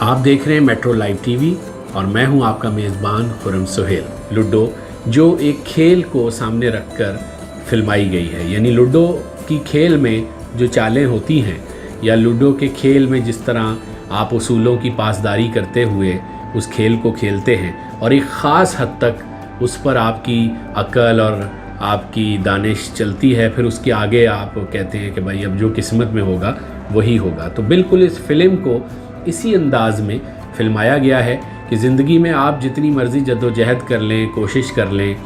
आप देख रहे हैं मेट्रो लाइव टीवी और मैं हूं आपका मेज़बान खुर्रम सुहेल। लूडो जो एक खेल को सामने रखकर फिल्माई गई है, यानी लूडो की खेल में जो चालें होती हैं या लूडो के खेल में जिस तरह आप उसूलों की पासदारी करते हुए उस खेल को खेलते हैं और एक ख़ास हद तक उस पर आपकी अक्ल और आपकी दानिश चलती है, फिर उसके आगे आप कहते हैं कि भाई अब जो किस्मत में होगा वही होगा। तो बिल्कुल इस फिल्म को इसी अंदाज में फिल्माया गया है कि ज़िंदगी में आप जितनी मर्ज़ी जद्दोजहद कर लें, कोशिश कर लें,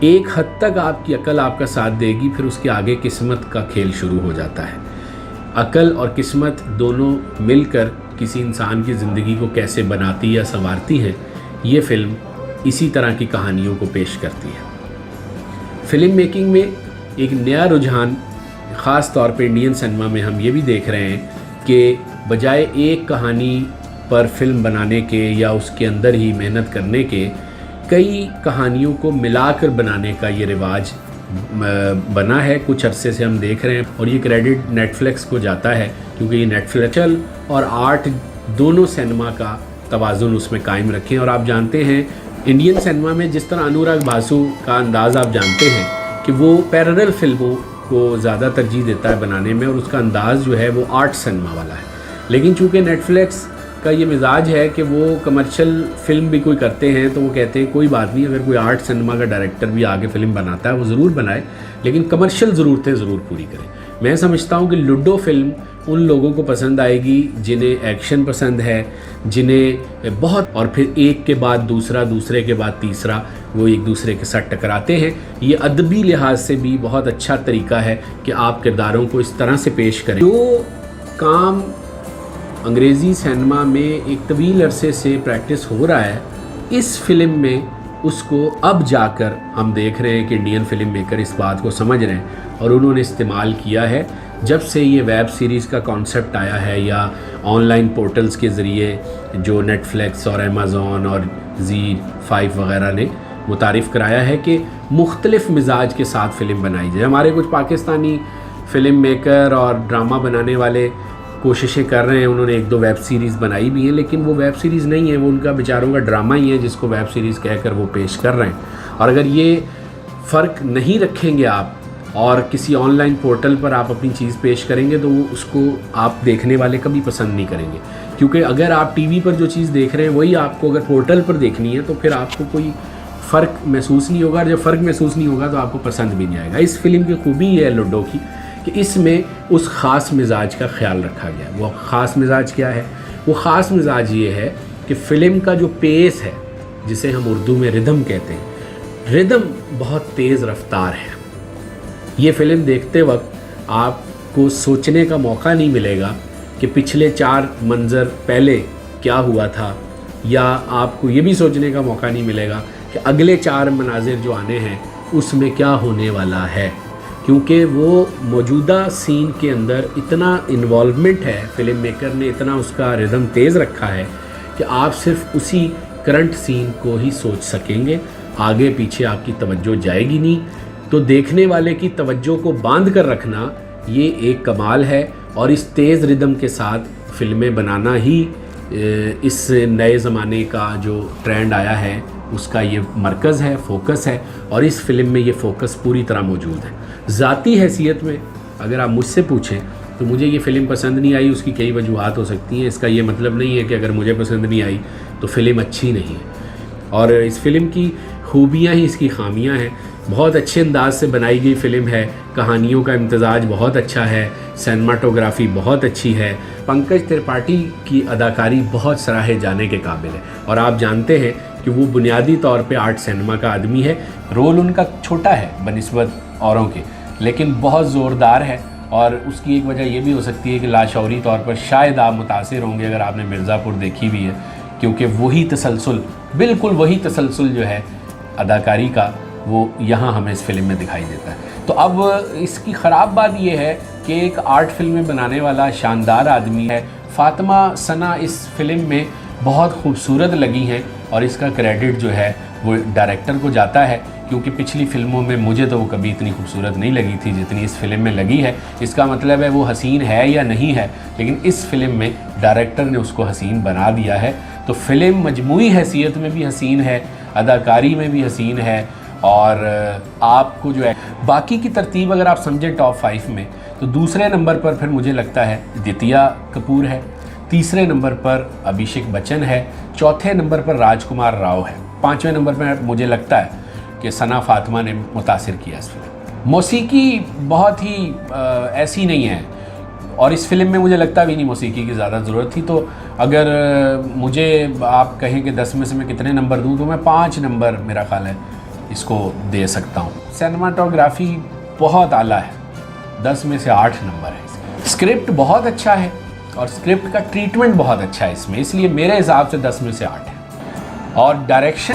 एक हद तक आपकी अकल आपका साथ देगी, फिर उसके आगे किस्मत का खेल शुरू हो जाता है। अकल और किस्मत दोनों मिलकर किसी इंसान की ज़िंदगी को कैसे बनाती या संवारती हैं, ये फ़िल्म इसी तरह की कहानियों को पेश करती है। फ़िल्म मेकिंग में एक नया रुझान ख़ास तौर पे इंडियन सिनेमा में हम ये भी देख रहे हैं कि बजाय एक कहानी पर फिल्म बनाने के या उसके अंदर ही मेहनत करने के, कई कहानियों को मिलाकर बनाने का ये रिवाज बना है। कुछ अरसे से हम देख रहे हैं और ये क्रेडिट नेटफ्लिक्स को जाता है, क्योंकि ये नेटफ्लिक्स और आर्ट दोनों सिनेमा का तवाज़ुन उसमें कायम रखें। और आप जानते हैं इंडियन सिनेमा में जिस तरह अनुराग बासु का अंदाज़ आप जानते हैं कि वो पैरेलल फिल्मों को ज़्यादा तरजीह देता है बनाने में और उसका अंदाज़ जो है वो आर्ट सिनेमा वाला है। लेकिन चूँकि नेटफ्लिक्स का ये मिजाज है कि वो कमर्शियल फ़िल्म भी कोई करते हैं तो वो कहते हैं कोई बात नहीं, अगर कोई आर्ट सिनेमा का डायरेक्टर भी आगे फ़िल्म बनाता है वो ज़रूर बनाए, लेकिन कमर्शियल ज़रूरतें ज़रूर पूरी करें। मैं समझता हूँ कि लूडो फिल्म उन लोगों को पसंद आएगी जिन्हें एक्शन पसंद है, जिन्हें बहुत, और फिर एक के बाद दूसरा, दूसरे के बाद तीसरा वो एक दूसरे के साथ टकराते हैं। ये अदबी लिहाज से भी बहुत अच्छा तरीका है कि आप किरदारों को इस तरह से पेश करें। जो काम अंग्रेज़ी सिनेमा में एक तवील अरसे से प्रैक्टिस हो रहा है, इस फिल्म में उसको अब जाकर हम देख रहे हैं कि इंडियन फिल्म मेकर इस बात को समझ रहे हैं और उन्होंने इस्तेमाल किया है। जब से ये वेब सीरीज़ का कॉन्सेप्ट आया है या ऑनलाइन पोर्टल्स के ज़रिए जो नेटफ्लिक्स और अमेज़ॉन और ZEE5 वगैरह ने मुतारिफ़ कराया है कि मुख्तलिफ़ मिजाज के साथ फ़िल्म बनाई जाए। हमारे कुछ पाकिस्तानी फ़िल्म मेकर और ड्रामा बनाने वाले कोशिशें कर रहे हैं, उन्होंने एक दो वेब सीरीज़ बनाई भी हैं, लेकिन वो वेब सीरीज़ नहीं है, वो उनका बेचारों का ड्रामा ही है जिसको वेब सीरीज़ कहकर वो पेश कर रहे हैं। और अगर ये फ़र्क नहीं रखेंगे आप और किसी ऑनलाइन पोर्टल पर आप अपनी चीज़ पेश करेंगे तो वो उसको आप देखने वाले कभी पसंद नहीं करेंगे, क्योंकि अगर आप टीवी पर जो चीज़ देख रहे हैं वही आपको अगर पोर्टल पर देखनी है तो फिर आपको कोई फ़र्क महसूस नहीं होगा, और जब फ़र्क महसूस नहीं होगा तो आपको पसंद भी नहीं आएगा। इस फिल्म की खूबी ये है लूडो की कि इसमें उस ख़ास मिजाज का ख्याल रखा गया। वो ख़ास मिजाज क्या है? वो ख़ास मिजाज ये है कि फ़िल्म का जो पेस है, जिसे हम उर्दू में रिदम कहते हैं, रिदम बहुत तेज़ रफ्तार है। ये फ़िल्म देखते वक्त आपको सोचने का मौका नहीं मिलेगा कि पिछले 4 मंज़र पहले क्या हुआ था, या आपको ये भी सोचने का मौका नहीं मिलेगा कि अगले 4 मनाजिर जो आने हैं उसमें क्या होने वाला है, क्योंकि वो मौजूदा सीन के अंदर इतना इन्वॉल्वमेंट है, फिल्म मेकर ने इतना उसका रिदम तेज़ रखा है कि आप सिर्फ उसी करंट सीन को ही सोच सकेंगे, आगे पीछे आपकी तवज्जो जाएगी नहीं। तो देखने वाले की तवज्जो को बांध कर रखना ये एक कमाल है, और इस तेज़ रिदम के साथ फिल्में बनाना ही इस नए ज़माने का जो ट्रेंड आया है उसका ये मरकज़ है, फोकस है, और इस फिल्म में ये फोकस पूरी तरह मौजूद है। ज़ाती हैसियत में अगर आप मुझसे पूछें तो मुझे ये फ़िल्म पसंद नहीं आई, उसकी कई वजूहात हो सकती हैं। इसका ये मतलब नहीं है कि अगर मुझे पसंद नहीं आई तो फ़िल्म अच्छी नहीं है, और इस फिल्म की खूबियाँ ही इसकी खामियाँ हैं। बहुत अच्छे अंदाज से बनाई गई फ़िल्म है, कहानियों का इम्तज़ाज बहुत अच्छा है, सिनेमाटोग्राफी बहुत अच्छी है, पंकज त्रिपाठी की अदाकारी बहुत सराहे जाने के काबिल है। और आप जानते हैं कि वो बुनियादी तौर पे आर्ट सिनेमा का आदमी है, रोल उनका छोटा है बनिस्बत औरों के, लेकिन बहुत ज़ोरदार है। और उसकी एक वजह ये भी हो सकती है कि लाशौरी तौर पर शायद आप मुतासिर होंगे अगर आपने मिर्ज़ापुर देखी भी है, क्योंकि वही तसलसल, बिल्कुल वही तसलसल जो है अदाकारी का, वो यहाँ हमें इस फिल्म में दिखाई देता है। तो अब इसकी ख़राब बात यह है कि एक आर्ट फिल्में बनाने वाला शानदार आदमी है। फ़ातिमा सना इस फिल्म में बहुत खूबसूरत लगी हैं और इसका क्रेडिट जो है वो डायरेक्टर को जाता है, क्योंकि पिछली फ़िल्मों में मुझे तो वो कभी इतनी खूबसूरत नहीं लगी थी जितनी इस फिल्म में लगी है। इसका मतलब है वो हसीन है या नहीं है, लेकिन इस फिल्म में डायरेक्टर ने उसको हसीन बना दिया है। तो फिल्म मजमूई हैसियत में भी हसीन है, अदाकारी में भी हसीन है, और आपको जो है बाकी की तरतीब अगर आप समझें टॉप 5 में, तो दूसरे नंबर पर फिर मुझे लगता है दित्या कपूर है, तीसरे नंबर पर अभिषेक बच्चन है, चौथे नंबर पर राजकुमार राव है, पाँचवें नंबर पर मुझे लगता है कि सना फातिमा ने मुतासिर किया इस फिल्म। मौसीकी बहुत ही ऐसी नहीं है, और इस फिल्म में मुझे लगता भी नहीं मौसीकी की ज़्यादा ज़रूरत थी। तो अगर मुझे आप कहें कि 10 में से मैं कितने नंबर दूं, तो मैं 5 नंबर मेरा ख्याल है इसको दे सकता हूं। सिनेमाटोग्राफी बहुत आला है, 10 में से 8 नंबर है। स्क्रिप्ट बहुत अच्छा है और स्क्रिप्ट का ट्रीटमेंट बहुत अच्छा है इसमें, इसलिए मेरे हिसाब से 10 में से 8 है। और डायरेक्शन